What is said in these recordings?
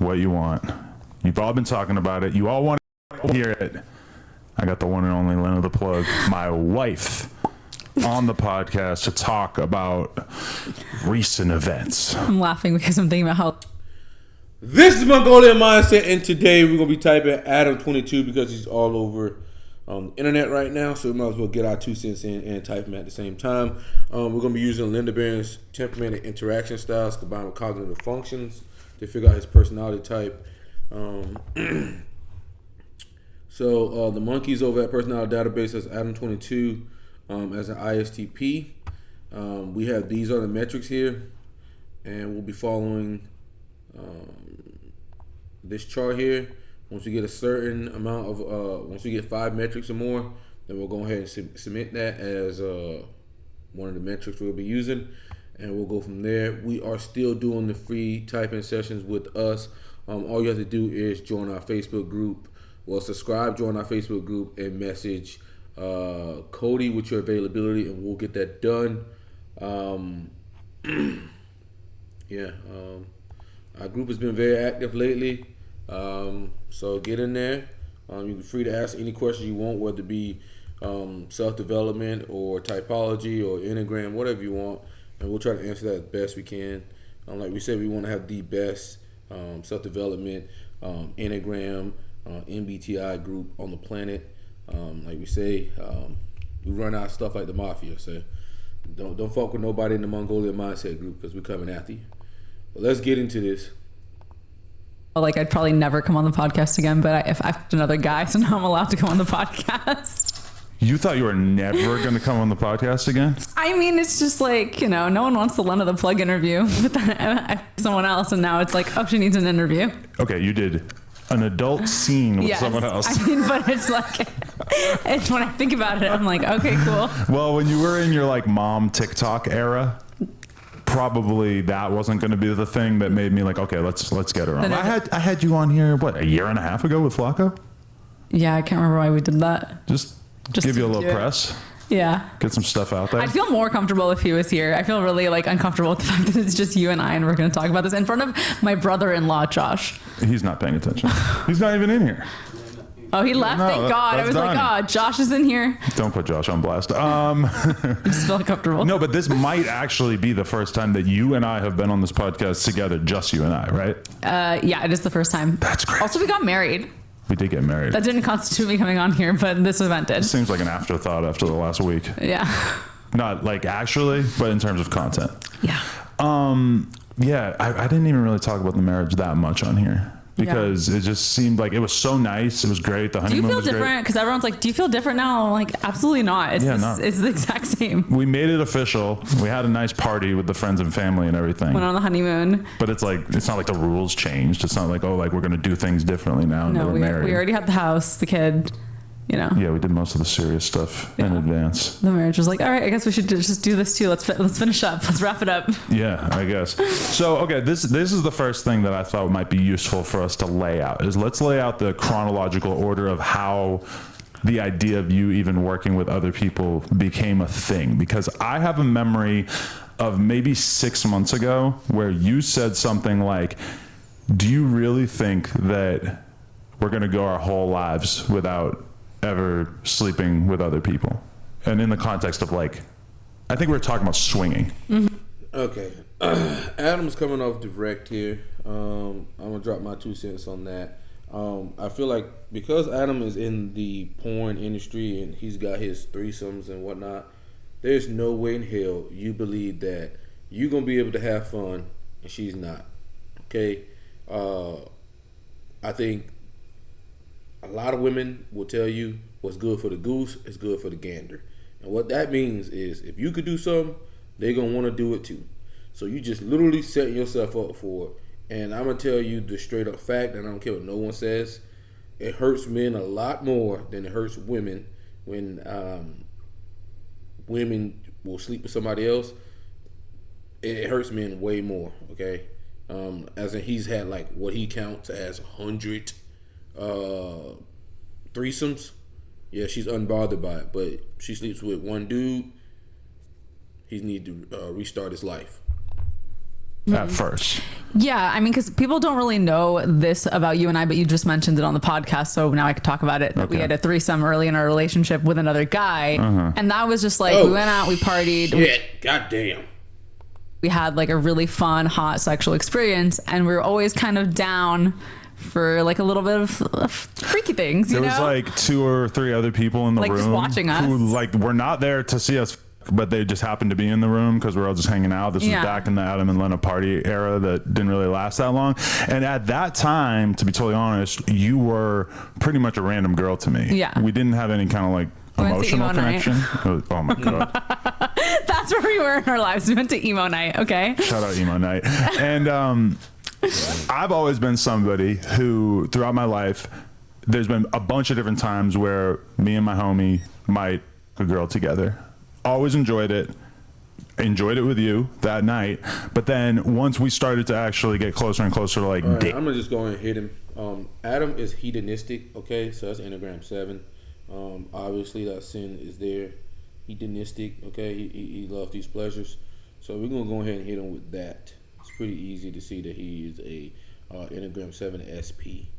what you want. You've all been talking about it. You all want to hear it. I got the one and only Linda the Plug, my wife, on the podcast to talk about recent events. I'm laughing because I'm thinking about how... This is MongolianMindset, and today we're going to be typing Adam22 because he's all over the internet right now, so we might as well get our 2 cents in and type them at the same time. We're going to be using Linda Barrens Temperament and Interaction styles combined with cognitive functions to figure out his personality type. So the monkeys over at Personality Database has Adam22 as an ISTP. We have these are the metrics here, and we'll be following this chart here. Once we get a certain amount of, once we get 5 metrics or more, then we'll go ahead and submit that as one of the metrics we'll be using, and we'll go from there. We are still doing the free typing sessions with us. All you have to do is join our Facebook group. Well, subscribe, join our Facebook group, and message Cody with your availability, and we'll get that done. Our group has been very active lately, so get in there. You're free to ask any questions you want, whether it be self-development or typology or Enneagram, whatever you want, and we'll try to answer that as best we can. Like we said, we want to have the best self-development, Enneagram, MBTI group on the planet. Like we say, we run our stuff like the mafia, so don't fuck with nobody in the Mongolian Mindset group because we're coming after you. But let's get into this. Like, I'd probably never come on the podcast again, but if I picked another guy, so now I'm allowed to come on the podcast. You thought you were never going to come on the podcast again? I mean, it's just like, you know, no one wants the Linda the Plug interview, but then I picked someone else, and now it's like, oh, she needs an interview. Okay, you did an adult scene with someone else. I mean, but it's like, it's when I think about it, I'm like, okay, cool. Well, when you were in your like mom TikTok era, probably that wasn't going to be the thing that made me like, okay, let's get her on. I had you on here what, a year and a half ago with Flacco? Yeah, I can't remember why we did that. Just give you a little press. Yeah. Get some stuff out there. I'd feel more comfortable if he was here. I feel really like uncomfortable with the fact that it's just you and I, and we're going to talk about this in front of my brother-in-law, Josh. He's not paying attention. He's not even in here. Oh, he left. Thank God. I was done. Like, oh, Josh is in here. Don't put Josh on blast. Just feel comfortable. No, but this might actually be the first time that you and I have been on this podcast together, just you and I, right? Yeah, it is the first time. That's great. Also, we got married. We did get married. That didn't constitute me coming on here, but this event did. It seems like an afterthought after the last week. Yeah. Not like actually, but in terms of content. Yeah. Yeah, I didn't even really talk about the marriage that much on here. Because it just seemed like it was so nice. It was great. The honeymoon was great. Do you feel different? Because everyone's like, do you feel different now? I'm like, absolutely not. It's the exact same. We made it official. We had a nice party with the friends and family and everything. Went on the honeymoon. But it's like, it's not like the rules changed. It's not like, oh, like we're going to do things differently now. No, we already had the house, the kid, you know. Yeah, we did most of the serious stuff in advance. The marriage was like, all right, I guess we should just do this too. Let's finish up. Let's wrap it up. Yeah, I guess. So, okay, this is the first thing that I thought might be useful for us to lay out, is let's lay out the chronological order of how the idea of you even working with other people became a thing. Because I have a memory of maybe 6 months ago where you said something like, do you really think that we're going to go our whole lives without ever sleeping with other people? And in the context of like, I think we were talking about swinging. Mm-hmm. Okay. Adam's coming off direct here. I'm going to drop my 2 cents on that. I feel like because Adam is in the porn industry and he's got his threesomes and whatnot, there's no way in hell you believe that you're going to be able to have fun and she's not. Okay? I think a lot of women will tell you what's good for the goose is good for the gander. And what that means is if you could do something, they're going to want to do it too. So you just literally setting yourself up for it. And I'm going to tell you the straight up fact, and I don't care what no one says, it hurts men a lot more than it hurts women when women will sleep with somebody else. It hurts men way more, okay? As in he's had like what he counts as 100 threesomes. Yeah, she's unbothered by it, but she sleeps with one dude. He needs to restart his life. at first. Yeah, I mean, because people don't really know this about you and I, but you just mentioned it on the podcast, so now I can talk about it. That we had a threesome early in our relationship with another guy, and that was just like, we went out, we partied. Shit. Goddamn. We had like a really fun, hot sexual experience, and we were always kind of down for like a little bit of freaky things, There was like 2 or 3 other people in the like room just watching us, who like were not there to see us, but they just happened to be in the room because we're all just hanging out. This was back in the Adam and Lena party era that didn't really last that long. And at that time, to be totally honest, you were pretty much a random girl to me. Yeah. We didn't have any kind of like emotional connection. Oh my God. That's where we were in our lives. We went to emo night. Okay. Shout out emo night. And I've always been somebody who throughout my life, there's been a bunch of different times where me and my homie might a girl together. Always enjoyed it with you that night, but then once we started to actually get closer and closer to like date. I'm gonna just go and hit him. Adam is hedonistic, okay, so that's Enneagram 7. Obviously that sin is there. Hedonistic, okay, he loves these pleasures, so we're gonna go ahead and hit him with that. It's pretty easy to see that he is a Enneagram 7 SP.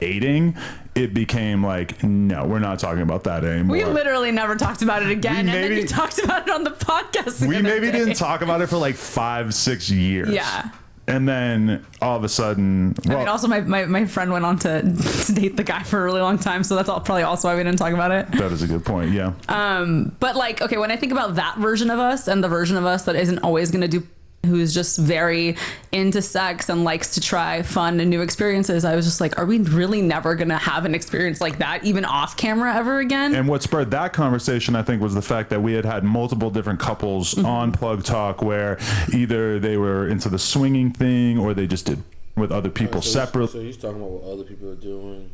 Dating, it became like, no, we're not talking about that anymore. We literally never talked about it again, and then you talked about it on the podcast. We maybe didn't talk about it for like 5-6 years. Yeah. And then all of a sudden, I mean, also my friend went on to date the guy for a really long time, so that's probably also why we didn't talk about it. That is a good point, yeah. But like, okay, when I think about that version of us and the version of us that isn't always going to do, who's just very into sex and likes to try fun and new experiences, I was just like, are we really never going to have an experience like that, even off camera, ever again? And what spurred that conversation, I think, was the fact that we had multiple different couples on Plug Talk where either they were into the swinging thing or they just did with other people separately. So he's talking about what other people are doing.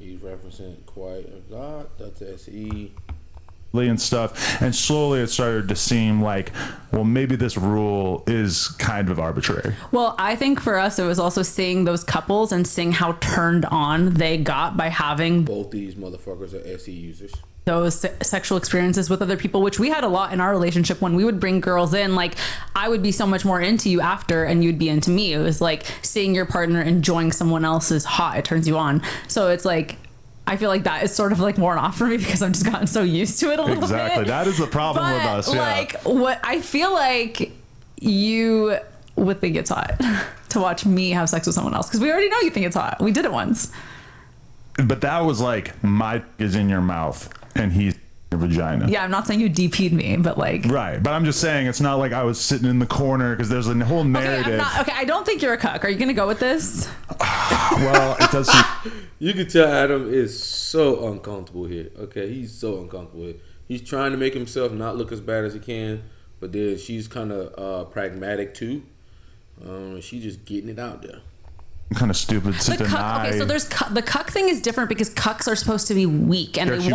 He's referencing quite a lot. That's SE. And stuff, and slowly it started to seem like, well, maybe this rule is kind of arbitrary. Well, I think for us it was also seeing those couples and seeing how turned on they got by having both these motherfuckers are SE users. Those sexual experiences with other people, which we had a lot in our relationship. When we would bring girls in, like, I would be so much more into you after and you'd be into me. It was like seeing your partner enjoying someone else's hot, it turns you on. So it's like, I feel like that is sort of like worn off for me because I've just gotten so used to it a little bit. Exactly. That is the problem with us. Yeah. Like, what I feel like you would think it's hot to watch me have sex with someone else, because we already know you think it's hot. We did it once. But that was like, my is in your mouth and he's your vagina. Yeah, I'm not saying you DP'd me, but like... Right, but I'm just saying it's not like I was sitting in the corner, because there's a whole narrative. Okay, I don't think you're a cuck. Are you going to go with this? Well, it does seem... You can tell Adam is so uncomfortable here. Okay, he's so uncomfortable here. He's trying to make himself not look as bad as he can, but then she's kind of pragmatic too. She's just getting it out there. Kind of stupid to deny. Cuck, okay, so there's the cuck thing is different because cucks are supposed to be weak and they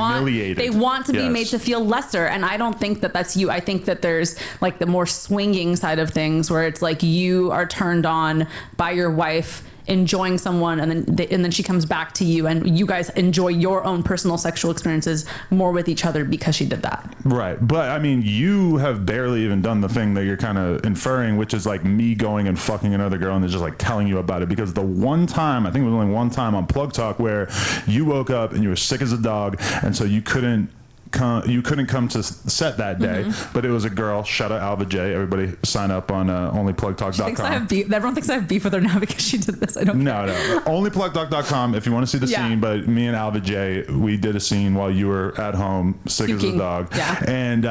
want to be made to feel lesser, and I don't think that that's you. I think that there's like the more swinging side of things where it's like you are turned on by your wife enjoying someone, and then she comes back to you and you guys enjoy your own personal sexual experiences more with each other because she did that. Right. But I mean, you have barely even done the thing that you're kind of inferring, which is like me going and fucking another girl and they're just like telling you about it, because the one time, I think it was only one time on Plug Talk where you woke up and you were sick as a dog, and so you couldn't come to set that day, but it was a girl. Shout out Alva J. Everybody sign up on onlyplugtalk.com. Everyone thinks I have beef with her now because she did this. I don't care. No. Onlyplugtalk.com if you want to see the scene. But me and Alva J, we did a scene while you were at home sick as a dog. Yeah. And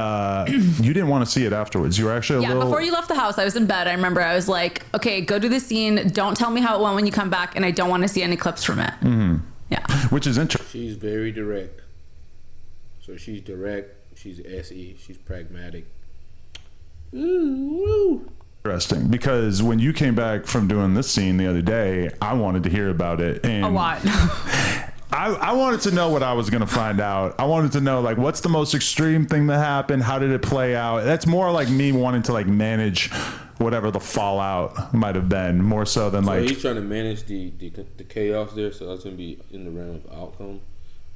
you didn't want to see it afterwards. You were actually before you left the house, I was in bed. I remember I was like, okay, go do the scene. Don't tell me how it went when you come back, and I don't want to see any clips from it. Yeah. Which is interesting. She's very direct. So she's direct, she's SE, she's pragmatic. Ooh. Interesting, because when you came back from doing this scene the other day, I wanted to hear about it. And a lot. I wanted to know what I was going to find out. I wanted to know, like, what's the most extreme thing that happened? How did it play out? That's more like me wanting to, like, manage whatever the fallout might have been, more so than, like... he's trying to manage the chaos there, so that's going to be in the realm of outcome.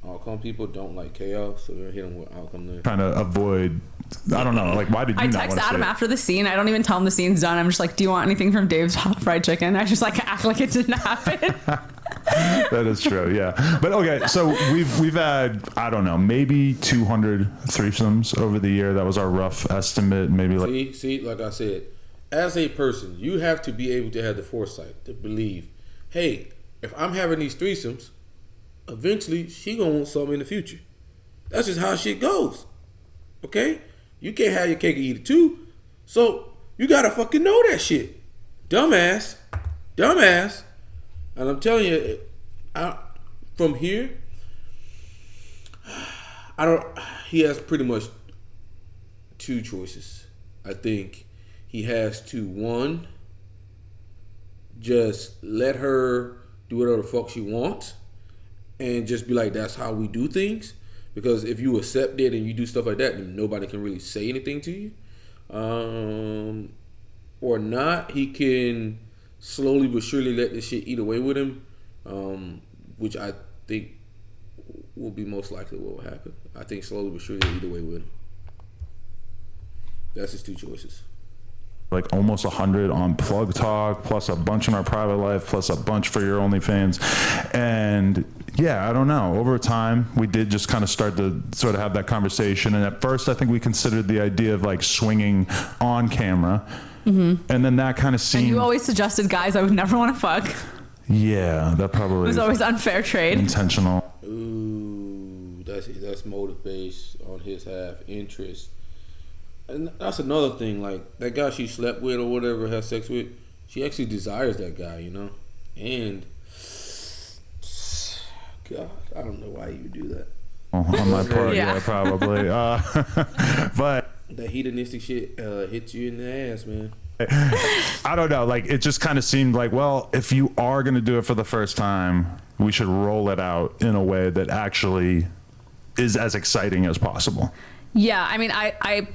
outcome people don't like chaos, so we're gonna hit them with outcome there. Trying to avoid. I don't know. Like, why did you I not text want to Adam see it? after the scene. I don't even tell him the scene's done. I'm just like, do you want anything from Dave's Hot Fried Chicken? I just like act like it didn't happen. That is true, yeah. But okay, so we've had, I don't know, maybe 200 threesomes over the year. That was our rough estimate. Maybe like see, like I said, as a person, you have to be able to have the foresight to believe, hey, if I'm having these threesomes, eventually she gonna want something in the future. That's just how shit goes. Okay? You can't have your cake and eat it too. So you gotta fucking know that shit. Dumbass. And I'm telling you, from here, he has pretty much two choices. I think he has to, one, just let her do whatever the fuck she wants and just be like, that's how we do things. Because if you accept it and you do stuff like that, then nobody can really say anything to you. Or not, he can slowly but surely let this shit eat away with him, which I think will be most likely what will happen. I think slowly but surely eat away with him. That's his two choices. Like almost 100 on Plug Talk, plus a bunch in our private life, plus a bunch for your OnlyFans. And yeah, I don't know. Over time, we did just kind of start to sort of have that conversation. And at first, I think we considered the idea of like swinging on camera. Mm-hmm. And then that kind of seemed... And you always suggested guys I would never want to fuck. Yeah, that probably... It was always unfair trade. Intentional. Ooh, that's motive based on his half interest. And that's another thing, like, that guy she slept with or whatever, has sex with, she actually desires that guy, you know? And, God, I don't know why you would do that. On my part, yeah, probably. But... That hedonistic shit hits you in the ass, man. I don't know. Like, it just kind of seemed like, well, if you are going to do it for the first time, we should roll it out in a way that actually is as exciting as possible. Yeah, I mean, I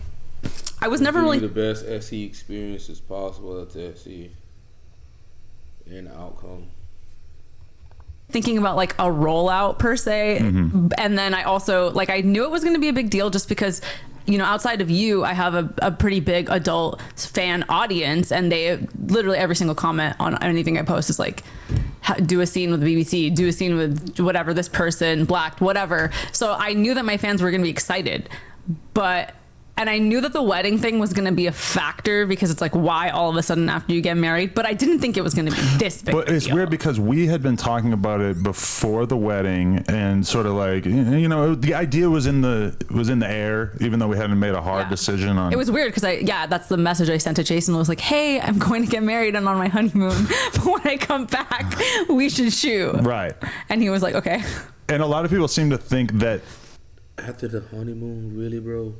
was never really the best SE experience as possible at the SE and the outcome. Thinking about like a rollout per se, and then I also like I knew it was going to be a big deal just because, you know, outside of you, I have a pretty big adult fan audience, and they literally every single comment on anything I post is like, do a scene with the BBC, do a scene with whatever, this person, black, whatever. So I knew that my fans were going to be excited, and I knew that the wedding thing was going to be a factor because it's like, why all of a sudden after you get married? But I didn't think it was going to be this big. But it's weird because we had been talking about it before the wedding, and sort of like, you know, the idea was in the air, even though we hadn't made a hard decision on. It was weird because that's the message I sent to Jason was like, hey, I'm going to get married and on my honeymoon, but when I come back, we should shoot. Right. And he was like, okay. And a lot of people seem to think that after the honeymoon, really, bro.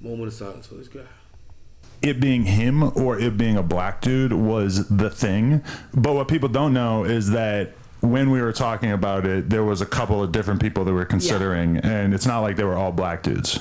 Moment of silence for this guy. It being him or it being a black dude was the thing. But what people don't know is that when we were talking about it, there was a couple of different people that we were considering, and it's not like they were all black dudes.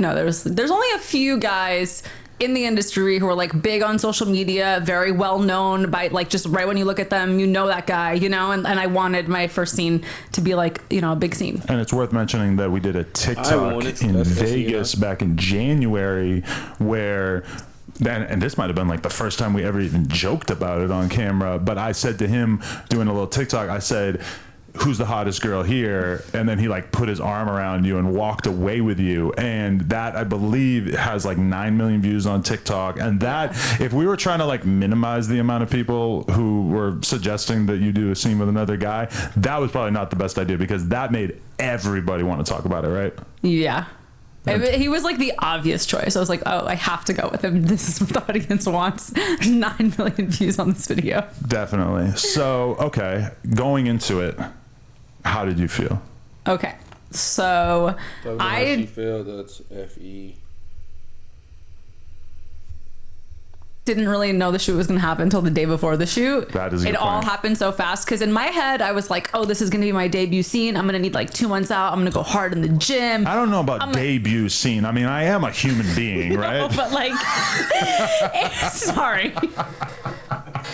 No, there's only a few guys in the industry who are like big on social media, very well known by like just right when you look at them, you know that guy, you know, and I wanted my first scene to be like, you know, a big scene. And it's worth mentioning that we did a TikTok in Vegas back in January where, and this might have been like the first time we ever even joked about it on camera, but I said to him doing a little TikTok, I said, who's the hottest girl here? And then he like put his arm around you and walked away with you. And that, I believe, has like 9 million views on TikTok. And that, if we were trying to like minimize the amount of people who were suggesting that you do a scene with another guy, that was probably not the best idea, because that made everybody want to talk about it, right? Yeah. He was like the obvious choice. I was like, oh, I have to go with him. This is what the audience wants. 9 million views on this video. Definitely. So, okay, going into it, how did you feel? Okay, so she felt that's FE. didn't really know the shoot was going to happen until the day before the shoot. That is a good It all point. happened so fast because in my head, I was like, oh, this is going to be my debut scene. I'm going to need like 2 months out. I'm going to go hard in the gym. I don't know about debut scene. I mean, I am a human being, right? No, but like, sorry.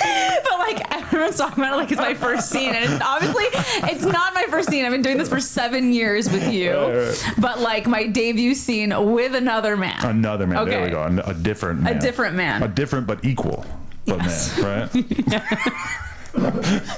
But like everyone's talking about it like it's my first scene, and it's obviously it's not my first scene. I've been doing this for 7 years with you, right. But like my debut scene with another man. Another man. Okay. There we go. A different man. A different man. A different but equal, but yes. Man, right? Yeah.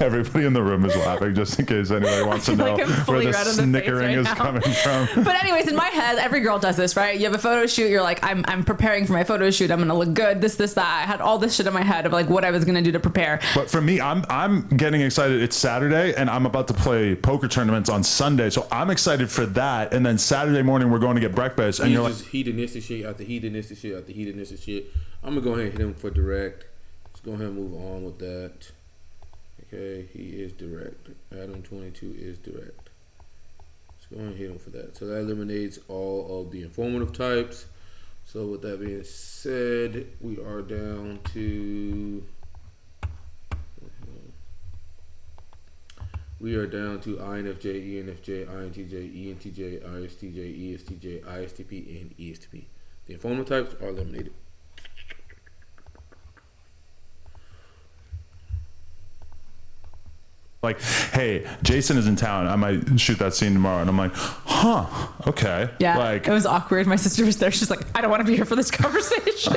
Everybody in the room is laughing just in case anybody wants to know where the snickering is coming from. But anyways, in my head, every girl does this, right? You have a photo shoot. You're like, I'm preparing for my photo shoot. I'm going to look good. This, that. I had all this shit in my head of like what I was going to do to prepare. But for me, I'm getting excited. It's Saturday and I'm about to play poker tournaments on Sunday. So I'm excited for that. And then Saturday morning, we're going to get breakfast. And you're like, hedonistic shit after hedonistic shit after hedonistic shit. I'm going to go ahead and hit him for direct. Let's go ahead and move on with that. Okay, he is direct. Adam 22 is direct. Let's go ahead and hit him for that. So that eliminates all of the informative types. So with that being said, we are down to INFJ, ENFJ, INTJ, ENTJ, ISTJ, ESTJ, ISTP, and ESTP. The informative types are eliminated. like, hey, Jason is in town. I might shoot that scene tomorrow. And I'm like, huh, okay. Yeah, like, it was awkward. My sister was there. She's like, I don't want to be here for this conversation.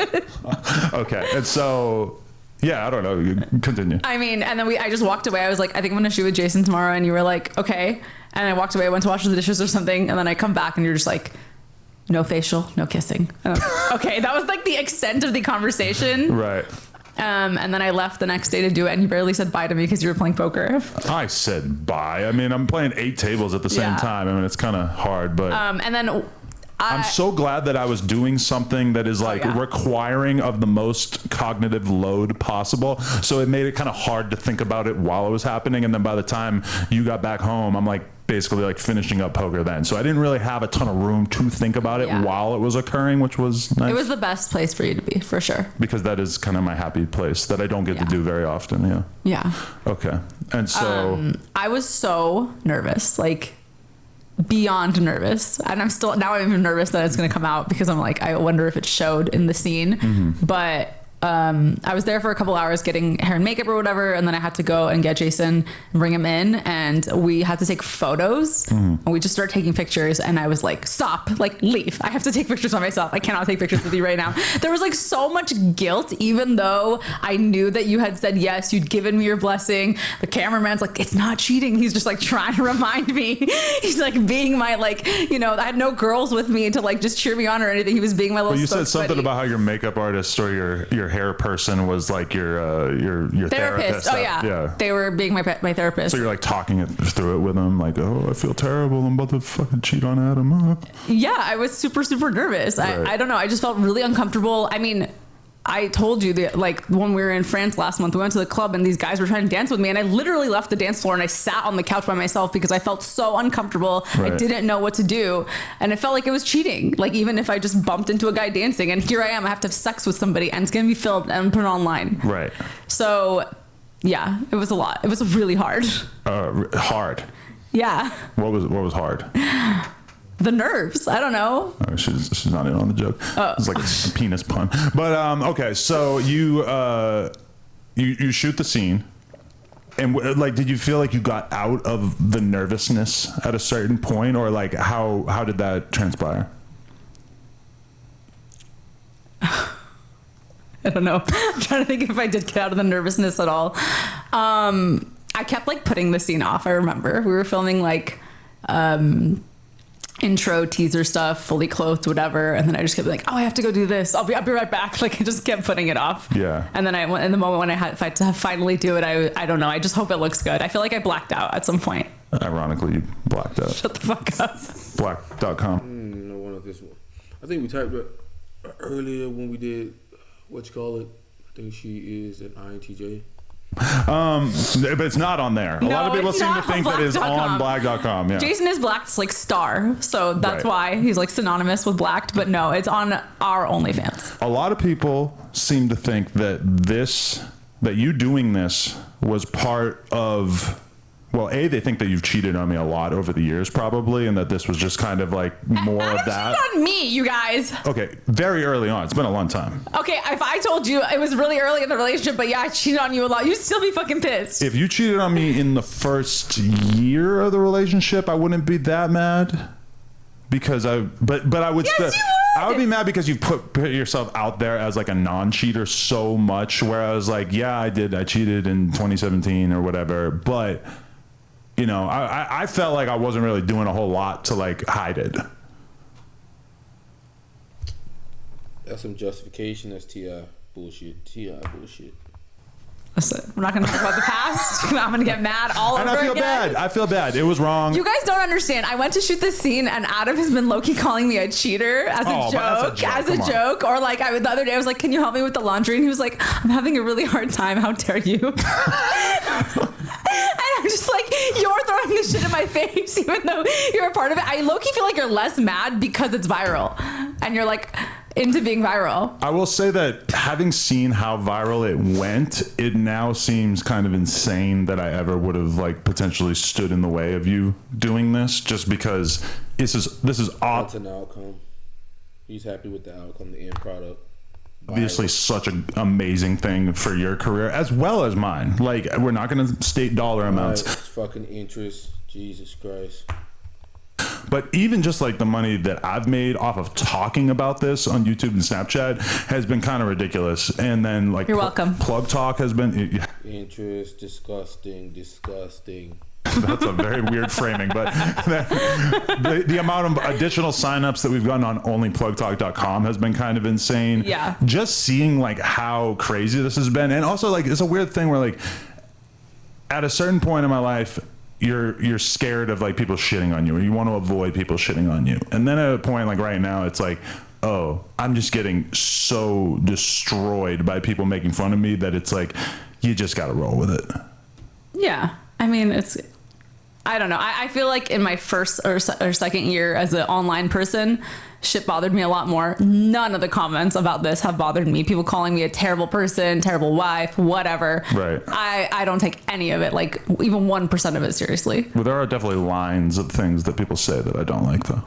Okay. And so, yeah, I don't know. You continue. I mean, and then I just walked away. I was like, I think I'm going to shoot with Jason tomorrow. And you were like, okay. And I walked away. I went to wash the dishes or something. And then I come back and you're just like, no facial, no kissing. Okay. That was like the extent of the conversation. Right. And then I left the next day to do it, and you barely said bye to me because you were playing poker. I said bye. I mean, I'm playing 8 tables at the same time. I mean, it's kind of hard, but and then I'm so glad that I was doing something that is like requiring of the most cognitive load possible. So it made it kind of hard to think about it while it was happening. And then by the time you got back home, I'm like basically like finishing up poker then. So I didn't really have a ton of room to think about it while it was occurring, which was nice. It was the best place for you to be, for sure. Because that is kind of my happy place that I don't get to do very often. Yeah. Yeah. Okay. And so I was so nervous, like beyond nervous. And I'm even nervous that it's going to come out because I'm like, I wonder if it showed in the scene. Mm-hmm. But I was there for a couple hours getting hair and makeup or whatever, and then I had to go and get Jason and bring him in, and we had to take photos. And we just started taking pictures, and I was like, stop, like leave. I have to take pictures by myself. I cannot take pictures with you right now. There was like so much guilt, even though I knew that you had said yes, you'd given me your blessing. The cameraman's like, it's not cheating. He's just like trying to remind me. He's like being my like, you know, I had no girls with me to like just cheer me on or anything. He was being my little. Well, you said something about how your makeup artist or your hair person was like your therapist. Oh yeah. They were being my therapist. So you're like talking it through it with them, like, oh, I feel terrible. I'm about to fucking cheat on Adam. Yeah, I was super, super nervous. Right. I don't know. I just felt really uncomfortable. I mean, I told you that like when we were in France last month, we went to the club and these guys were trying to dance with me, and I literally left the dance floor and I sat on the couch by myself because I felt so uncomfortable. Right. I didn't know what to do, and it felt like it was cheating. Like even if I just bumped into a guy dancing, and here I am, I have to have sex with somebody, and it's gonna be filmed and put online. Right. So, yeah, it was a lot. It was really hard. Hard. Yeah. What was hard? The nerves. I don't know. Oh, she's not in on the joke. It's like a penis pun. But okay, so you shoot the scene, and like, did you feel like you got out of the nervousness at a certain point, or like how did that transpire? I don't know. I'm trying to think if I did get out of the nervousness at all. I kept like putting the scene off. I remember we were filming like intro teaser stuff, fully clothed, whatever, and then I just kept like, oh, I have to go do this. I'll be right back. Like I just kept putting it off. Yeah. And then in the moment when I had to finally do it, I don't know. I just hope it looks good. I feel like I blacked out at some point. Ironically, you blacked out. Shut the fuck up. Black.com. No one of this one. I think we typed it earlier when we did what you call it. I think she is an INTJ. But it's not on there. A lot of people seem to think that it's on black.com. Yeah. Jason is blacked like star, so that's why he's like synonymous with blacked, but no, it's on our OnlyFans. A lot of people seem to think that you doing this was part of, well, they think that you've cheated on me a lot over the years probably, and that this was just kind of like more of that. Cheated on me, you guys. Okay, very early on. It's been a long time. Okay, if I told you it was really early in the relationship, but yeah, I cheated on you a lot, you'd still be fucking pissed. If you cheated on me in the first year of the relationship, I wouldn't be that mad. Because I would still... I would be mad because you put yourself out there as like a non-cheater so much, where I was like, yeah, I cheated in 2017 or whatever, but you know, I felt like I wasn't really doing a whole lot to like hide it. That's some justification. That's T.I. bullshit. T.I. bullshit. Listen, we're not going to talk about the past. I'm going to get mad all over again. And I feel bad. It was wrong. You guys don't understand. I went to shoot this scene, and Adam has been low-key calling me a cheater as a joke. Or like the other day, I was like, "Can you help me with the laundry?" And he was like, "I'm having a really hard time. How dare you?" And I'm just like, "You're throwing this shit in my face, even though you're a part of it." I low-key feel like you're less mad because it's viral, and you're like into being viral. I will say that having seen how viral it went, it now seems kind of insane that I ever would have like potentially stood in the way of you doing this, just because this is odd. That's an outcome. He's happy with the outcome, the end product. Obviously such an amazing thing for your career as well as mine. Like, we're not going to state dollar amounts. It's fucking interest. Jesus Christ. But even just like the money that I've made off of talking about this on YouTube and Snapchat has been kind of ridiculous. And then like you're welcome. Plug Talk has been interest, disgusting. That's a very weird framing, but the amount of additional signups that we've gotten on onlyplugtalk.com has been kind of insane. Yeah. Just seeing like how crazy this has been. And also like, it's a weird thing where like at a certain point in my life, you're scared of like people shitting on you, or you want to avoid people shitting on you. And then at a point like right now, it's like, oh, I'm just getting so destroyed by people making fun of me that it's like, you just got to roll with it. Yeah. I mean, I don't know. I feel like in my first or second year as an online person, shit bothered me a lot more. None of the comments about this have bothered me. People calling me a terrible person, terrible wife, whatever. Right. I don't take any of it, like even 1% of it seriously. Well, there are definitely lines of things that people say that I don't like, though.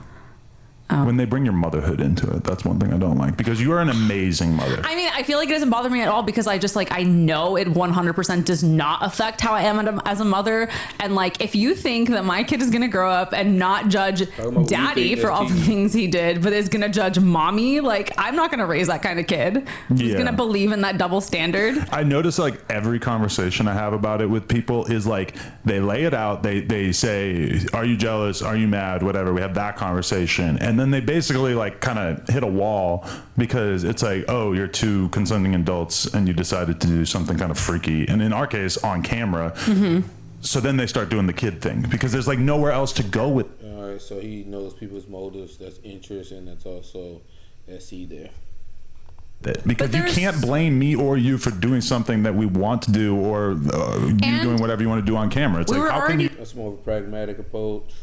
When they bring your motherhood into it, that's one thing I don't like, because you are an amazing mother. I mean, I feel like it doesn't bother me at all, because I just like, I know it 100% does not affect how I am as a mother. And like, if you think that my kid is going to grow up and not judge daddy for all the things he did, but is going to judge mommy, like, I'm not going to raise that kind of kid who's going to believe in that double standard. I notice like every conversation I have about it with people is like, they lay it out. They say, are you jealous? Are you mad? Whatever. We have that conversation. And then they basically like kind of hit a wall, because it's like, oh, you're two consenting adults and you decided to do something kind of freaky. And in our case, on camera. Mm-hmm. So then they start doing the kid thing, because there's like nowhere else to go with. All right. So he knows people's motives. That's interest. And that's also SE there. Because you can't blame me or you for doing something that we want to do, or you doing whatever you want to do on camera. It's like, how can you? That's more of a pragmatic approach.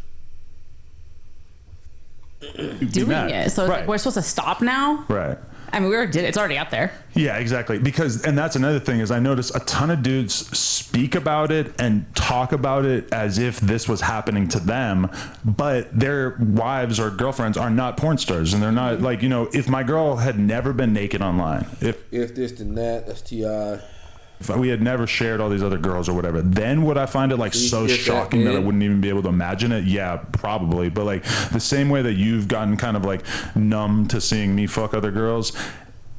Doing it, so like, we're supposed to stop now, right? I mean, we already did it. It's already out there. Yeah, exactly. Because, and that's another thing, is I notice a ton of dudes speak about it and talk about it as if this was happening to them, but their wives or girlfriends are not porn stars, and they're not like, you know, if my girl had never been naked online, if this then that, that's T.I. If we had never shared all these other girls or whatever, then would I find it like so shocking that I wouldn't even be able to imagine it? Yeah, probably. But like the same way that you've gotten kind of like numb to seeing me fuck other girls,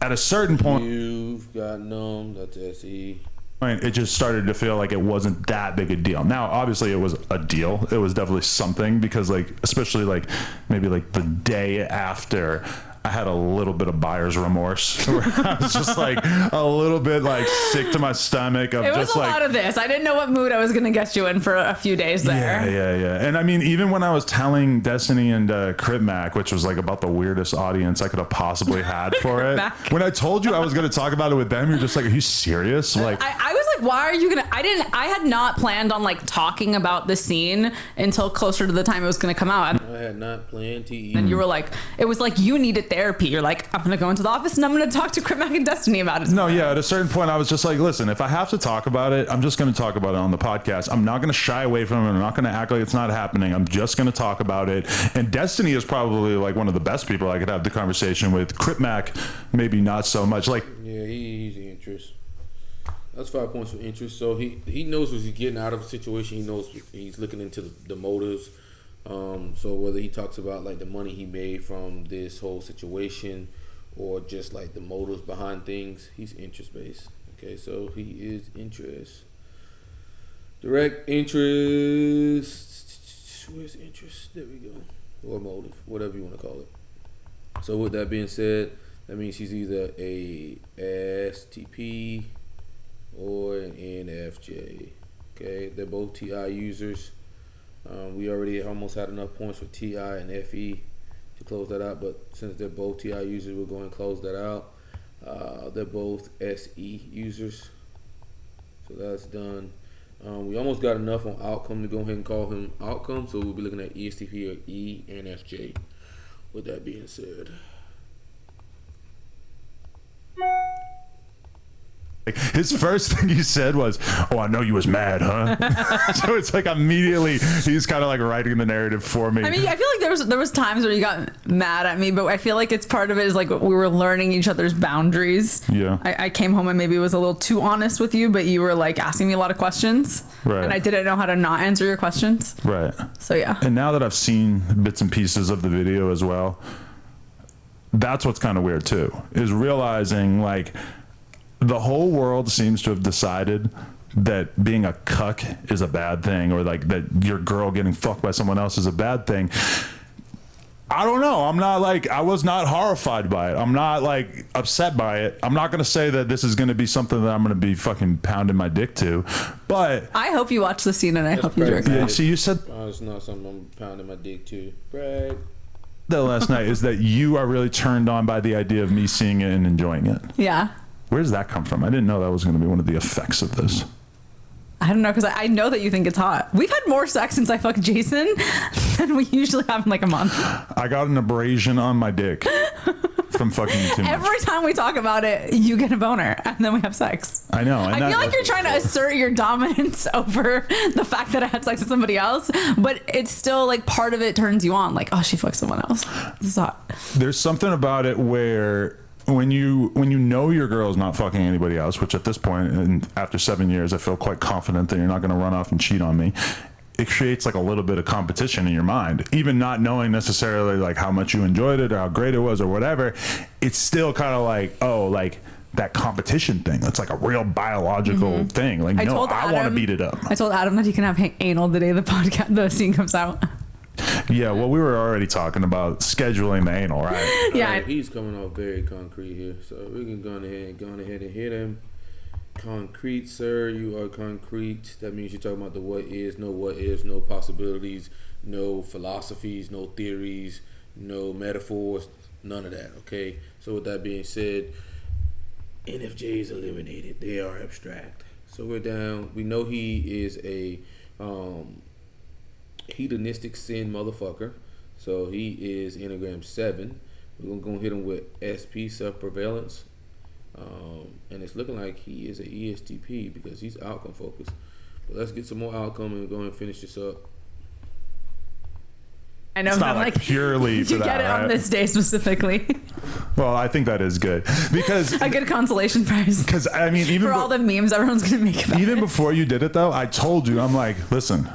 at a certain point, you've got numb. That's SE. It just started to feel like it wasn't that big a deal. Now, obviously, it was a deal. It was definitely something, because like, especially like maybe like the day after, I had a little bit of buyer's remorse, where I was just like a little bit like sick to my stomach. Of it was just a like, lot of this. I didn't know what mood I was going to get you in for a few days there. Yeah. And I mean, even when I was telling Destiny and Crip Mac, which was like about the weirdest audience I could have possibly had for it, when I told you I was going to talk about it with them, you're just like, are you serious? Like, I was like, why are you gonna? I had not planned on like talking about the scene until closer to the time it was gonna come out. I had not planned to eat. And you were like, it was like you needed therapy. You're like, I'm gonna go into the office and I'm gonna talk to Crip Mac and Destiny about it. No, yeah. At a certain point, I was just like, listen, if I have to talk about it, I'm just gonna talk about it on the podcast. I'm not gonna shy away from it. I'm not gonna act like it's not happening. I'm just gonna talk about it. And Destiny is probably like one of the best people I could have the conversation with. Crip Mac, maybe not so much. Like, yeah, he's the interest. That's 5 points for interest. So he knows what he's getting out of a situation. He knows he's looking into the motives. So whether he talks about like the money he made from this whole situation, or just like the motives behind things, he's interest based. Okay, so he is interest. Direct interest. Where's interest? There we go. Or motive, whatever you want to call it. So with that being said, that means he's either a STP or an NFJ. Okay, they're both TI users. We already almost had enough points for TI and FE to close that out, but since they're both TI users, we're going to close that out. They're both SE users, so that's done. We almost got enough on outcome to go ahead and call him outcome, so we'll be looking at ESTP or ENFJ. With that being said, his first thing he said was, "Oh, I know you was mad, huh?" So it's like immediately he's kind of like writing the narrative for me. I mean, I feel like there was times where you got mad at me, but I feel like it's part of it is like we were learning each other's boundaries. Yeah. I came home and maybe was a little too honest with you, but you were like asking me a lot of questions, right? And I didn't know how to not answer your questions, right? So yeah. And now that I've seen bits and pieces of the video as well, that's what's kind of weird too, is realizing like the whole world seems to have decided that being a cuck is a bad thing, or like that your girl getting fucked by someone else is a bad thing. I don't know. I'm not like, I was not horrified by it. I'm not like upset by it. I'm not going to say that this is going to be something that I'm going to be fucking pounding my dick to, but I hope you watch the scene and I hope you jerk. Yeah, see, you said it's not something I'm pounding my dick to. Brag. That last night is that you are really turned on by the idea of me seeing it and enjoying it. Yeah. Where does that come from? I didn't know that was going to be one of the effects of this. I don't know, because I know that you think it's hot. We've had more sex since I fucked Jason than we usually have in like a month. I got an abrasion on my dick from fucking you too much. Every time we talk about it, you get a boner, and then we have sex. I know. I feel like you're trying to assert your dominance over the fact that I had sex with somebody else, but it's still like part of it turns you on. Like, oh, she fucked someone else. This is hot. There's something about it where when you know your girl's not fucking anybody else, which at this point, and after 7 years, I feel quite confident that you're not going to run off and cheat on me. It creates like a little bit of competition in your mind, even not knowing necessarily like how much you enjoyed it or how great it was or whatever. It's still kind of like, oh, like that competition thing. That's like a real biological thing. Like, I want to beat it up. I told Adam that he can have anal the day the scene comes out. Yeah, well, we were already talking about scheduling the anal, right? Yeah. He's coming off very concrete here, so we can go ahead and hit him. Concrete, sir. You are concrete. That means you're talking about the what is, no possibilities, no philosophies, no theories, no metaphors, none of that. Okay. So with that being said, NFJ is eliminated. They are abstract. So we're down. We know he is a hedonistic sin motherfucker. So he is Enneagram 7. We're gonna hit him with SP, self-prevalence. And it's looking like he is an ESTP because he's outcome focused. But let's get some more outcome and go and finish this up. I know, it's not like purely for you that, get it right? on this day specifically. Well, I think that is good because a good consolation prize. Because I mean, even for all the memes everyone's gonna make about even it. before you did it, though, I told you, I'm like, listen.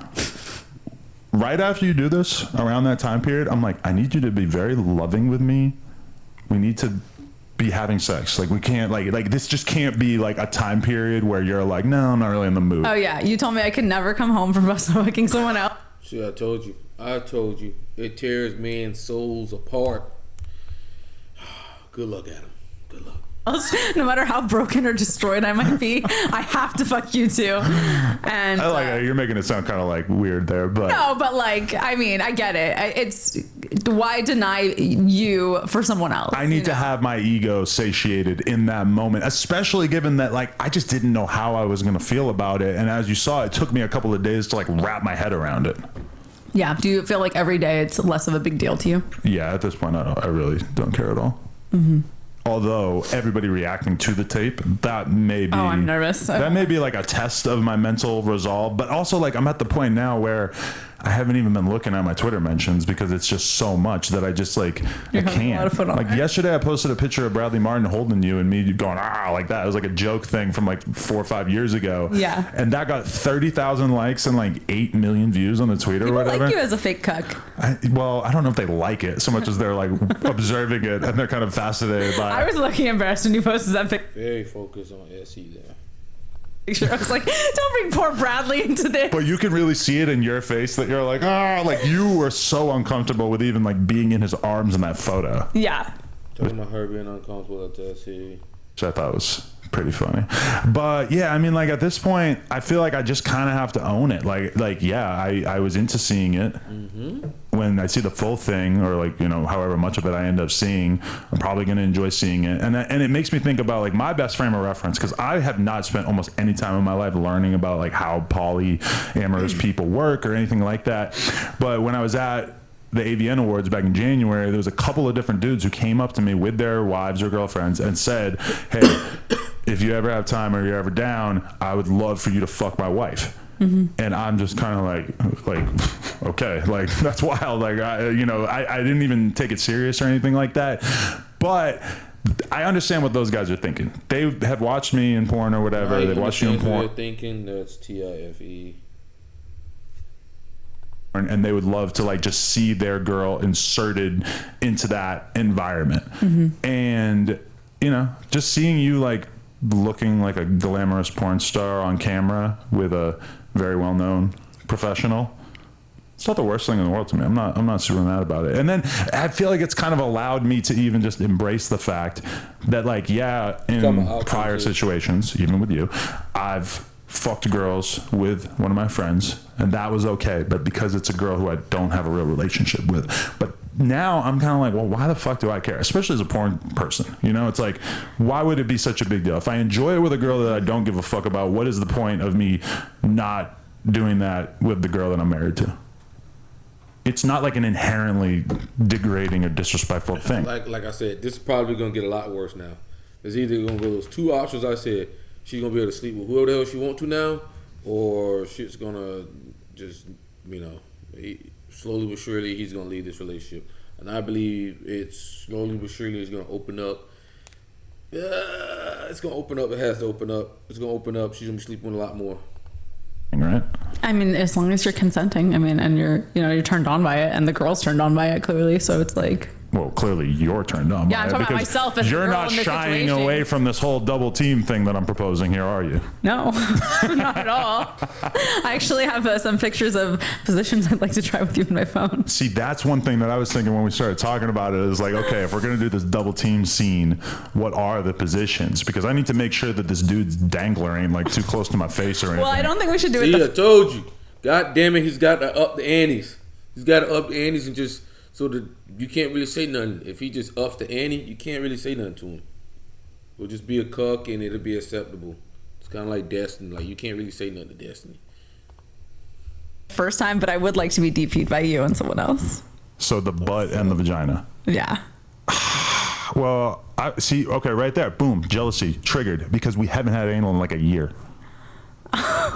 Right after you do this, around that time period, I'm like, I need you to be very loving with me. We need to be having sex. Like, we can't, like this just can't be like a time period where you're like, no, I'm not really in the mood. Oh yeah, you told me I could never come home from fucking someone else. See, I told you. It tears men's souls apart. Good luck, Adam. Good luck. No matter how broken or destroyed I might be, I have to fuck you too. And I like it. You're making it sound kind of like weird there, but no, but like, I mean, I get it. It's why deny you for someone else? I need to have my ego satiated in that moment, especially given that like I just didn't know how I was going to feel about it. And as you saw, it took me a couple of days to like wrap my head around it. Yeah. Do you feel like every day it's less of a big deal to you? Yeah. At this point, I really don't care at all. Mm-hmm. Although everybody reacting to the tape, that may be... Oh, I'm nervous. That may be like a test of my mental resolve. But also like I'm at the point now where I haven't even been looking at my Twitter mentions because it's just so much that I just like, I can't. Like yesterday I posted a picture of Bradley Martin holding you and me going, like that. It was like a joke thing from like 4 or 5 years ago. Yeah. And that got 30,000 likes and like 8 million views on the tweet or whatever. People like you as a fake cuck. I don't know if they like it so much as they're like observing it and they're kind of fascinated by it. I was looking embarrassed when you posted that picture. Very focused on SE there. I was like, don't bring poor Bradley into this. But you can really see it in your face that you're like, like you were so uncomfortable with even like being in his arms in that photo. Yeah. Talking about her being uncomfortable at that scene. Which I thought was pretty funny. But yeah, I mean, like at this point, I feel like I just kind of have to own it. Like yeah, I was into seeing it. Mm-hmm. When I see the full thing, or like, you know, however much of it I end up seeing, I'm probably going to enjoy seeing it. And it makes me think about like my best frame of reference, because I have not spent almost any time in my life learning about like how polyamorous people work or anything like that. But when I was at the AVN Awards back in January, there was a couple of different dudes who came up to me with their wives or girlfriends and said, hey, if you ever have time or you're ever down, I would love for you to fuck my wife. Mm-hmm. And I'm just kind of like, okay, like that's wild. Like, I didn't even take it serious or anything like that. But I understand what those guys are thinking. They have watched me in porn or whatever. They've watched you in porn. They're thinking that's TIFE. And they would love to like just see their girl inserted into that environment. Mm-hmm. And, you know, just seeing you like looking like a glamorous porn star on camera with a very well-known professional, it's not the worst thing in the world to me. I'm not super mad about it. And then I feel like it's kind of allowed me to even just embrace the fact that like, yeah, in prior situations, even with you, I've fucked girls with one of my friends and that was okay, but because it's a girl who I don't have a real relationship with. But now I'm kind of like, well, why the fuck do I care? Especially as a porn person, you know, it's like, why would it be such a big deal? If I enjoy it with a girl that I don't give a fuck about, what is the point of me not doing that with the girl that I'm married to? It's not like an inherently degrading or disrespectful thing. Like I said, this is probably going to get a lot worse now. It's either going to go those two options I said. She's going to be able to sleep with whoever the hell she want to now, or she's going to just, you know, slowly but surely he's going to leave this relationship. And I believe it's slowly but surely it's going to open up. It's going to open up. It has to open up. It's going to open up. She's going to be sleeping a lot more. Right. I mean, as long as you're consenting, I mean, and you're turned on by it, and the girl's turned on by it clearly, so it's like, well, clearly you're turned on. Yeah, I'm talking about myself as you're not shying away from this whole double team thing that I'm proposing here, are you? No, not at all. I actually have some pictures of positions I'd like to try with you on my phone. See, that's one thing that I was thinking when we started talking about it is like, okay, if we're going to do this double team scene, what are the positions? Because I need to make sure that this dude's dangler ain't like too close to my face or anything. Well, I don't think we should do it. See, I told you. God damn it, he's got to up the antes. He's got to up the antes and just so that you can't really say nothing. If he just ups the ante, you can't really say nothing to him. It'll just be a cuck and it'll be acceptable. It's kind of like Destiny. Like, you can't really say nothing to Destiny. First time, but I would like to be DP'd by you and someone else. So the butt and the vagina. Yeah. Well, I see. Okay, right there. Boom. Jealousy triggered because we haven't had anal in like a year.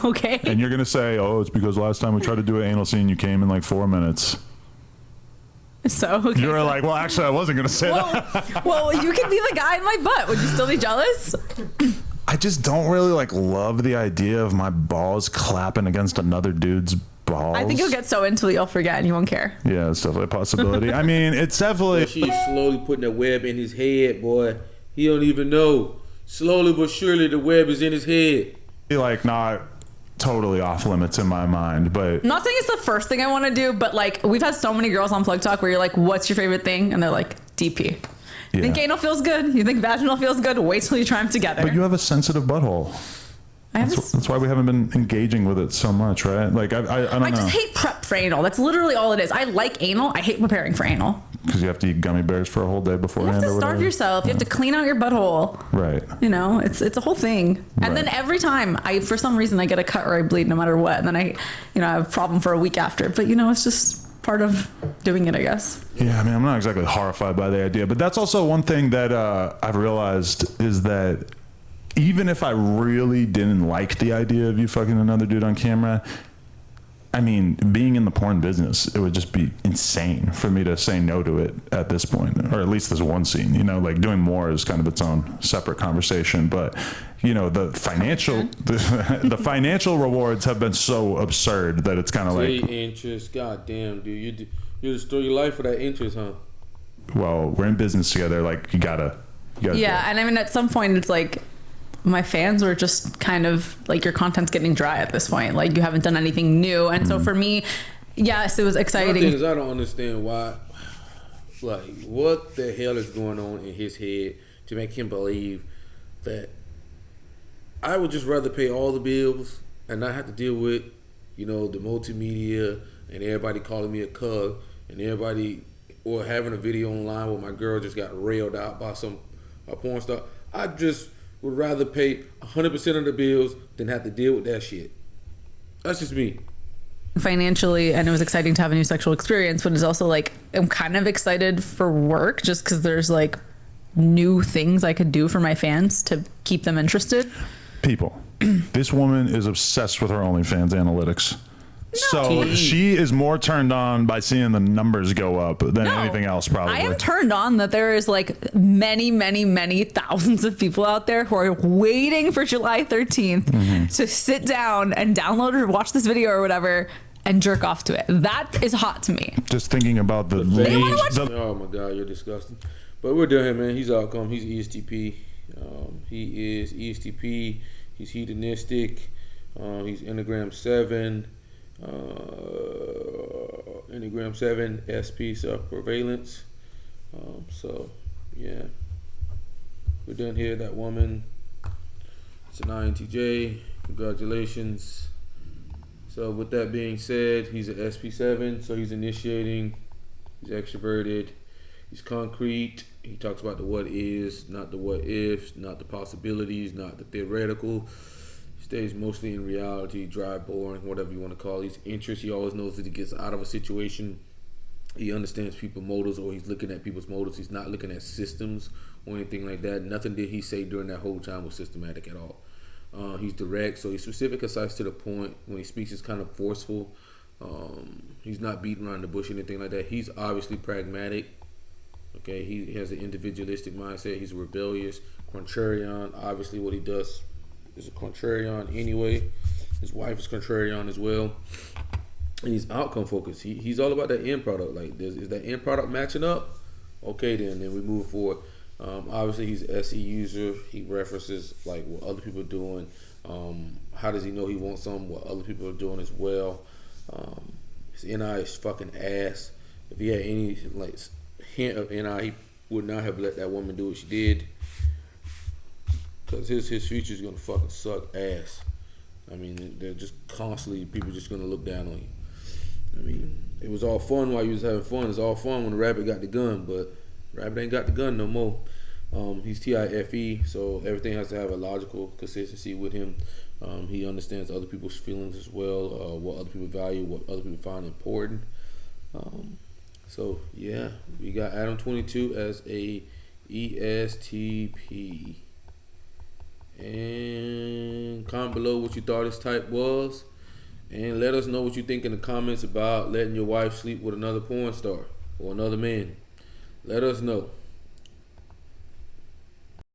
Okay. And you're going to say, oh, it's because last time we tried to do an anal scene, you came in like 4 minutes. So okay, you were like, well, actually, I wasn't going to say that. Well, you could be the guy in my butt. Would you still be jealous? I just don't really like love the idea of my balls clapping against another dude's balls. I think you'll get so into it you'll forget and you won't care. Yeah, it's definitely a possibility. I mean, it's definitely. She's slowly putting a web in his head, boy. He don't even know. Slowly but surely, the web is in his head. Like, not totally off limits in my mind, but I'm not saying it's the first thing I want to do, but like we've had so many girls on Plug Talk where you're like, what's your favorite thing? And they're like, DP. You think anal feels good? You think vaginal feels good? Wait till you try them together. But you have a sensitive butthole. That's why we haven't been engaging with it so much, right? Like, I don't know. I just hate prep for anal. That's literally all it is. I like anal. I hate preparing for anal. Because you have to eat gummy bears for a whole day beforehand. You have to starve yourself. You have to clean out your butthole. Right. You know, it's a whole thing. And then every time for some reason I get a cut or I bleed no matter what. And then I have a problem for a week after. But it's just part of doing it, I guess. Yeah, I mean, I'm not exactly horrified by the idea, but that's also one thing that I've realized is that even if I really didn't like the idea of you fucking another dude on camera, I mean, being in the porn business, it would just be insane for me to say no to it at this point, or at least there's one scene, like doing more is kind of its own separate conversation. But, the financial, the financial rewards have been so absurd that it's kind of like interest. God damn, dude, you just throw your life for that interest, huh? Well, we're in business together. Like you gotta. Yeah. And I mean, at some point it's like, my fans were just kind of like, your content's getting dry at this point. Like, you haven't done anything new. And so for me, yes, it was exciting. The thing is, I don't understand why. Like, what the hell is going on in his head to make him believe that I would just rather pay all the bills and not have to deal with, the multimedia and everybody calling me a cuck and everybody, or having a video online where my girl just got railed out by a porn star. I just would rather pay 100% of the bills than have to deal with that shit. That's just me. Financially, and it was exciting to have a new sexual experience, but it's also like, I'm kind of excited for work just because there's like new things I could do for my fans to keep them interested. People, this woman is obsessed with her OnlyFans analytics. So she is more turned on by seeing the numbers go up than anything else, probably. I am turned on that there is like many, many, many thousands of people out there who are waiting for July 13th to sit down and download or watch this video or whatever and jerk off to it. That is hot to me. Just thinking about the oh my God, you're disgusting. But we're done here, man. He's outcome. He's ESTP. He is ESTP. He's hedonistic. He's Enneagram 7. Enneagram 7 SP self-prevalence. So yeah, we're done here. That woman, it's an INTJ. Congratulations. So with that being said, he's an SP7, so he's initiating, he's extroverted, he's concrete. He talks about the what is, not the what ifs, not the possibilities, not the theoretical. Stays mostly in reality, dry, boring, whatever you want to call it. He's interested. He always knows that he gets out of a situation. He understands people's motives, or he's looking at people's motives. He's not looking at systems or anything like that. Nothing did he say during that whole time was systematic at all. He's direct, so he's specific, concise, to the point. When he speaks, he's kind of forceful. He's not beating around the bush or anything like that. He's obviously pragmatic. Okay, he has an individualistic mindset. He's rebellious, contrarian. Obviously, what he does is a contrarian anyway. His wife is contrarian as well, and he's outcome focused. He's all about that end product. Like, is that end product matching up? Okay, then we move forward. Obviously, he's an SE user. He references like what other people are doing. How does he know he wants something? What other people are doing as well. His NI is fucking ass. If he had any like hint of NI, he would not have let that woman do what she did. Because his future is gonna fucking suck ass. I mean, they're just constantly, people just gonna look down on you. I mean, it was all fun while you was having fun. It's all fun when the rabbit got the gun, but rabbit ain't got the gun no more. He's TIFE, so everything has to have a logical consistency with him. He understands other people's feelings as well, what other people value, what other people find important. So yeah, we got Adam 22 as a ESTP. And comment below what you thought his type was, and let us know what you think in the comments about letting your wife sleep with another porn star or another man. Let us know.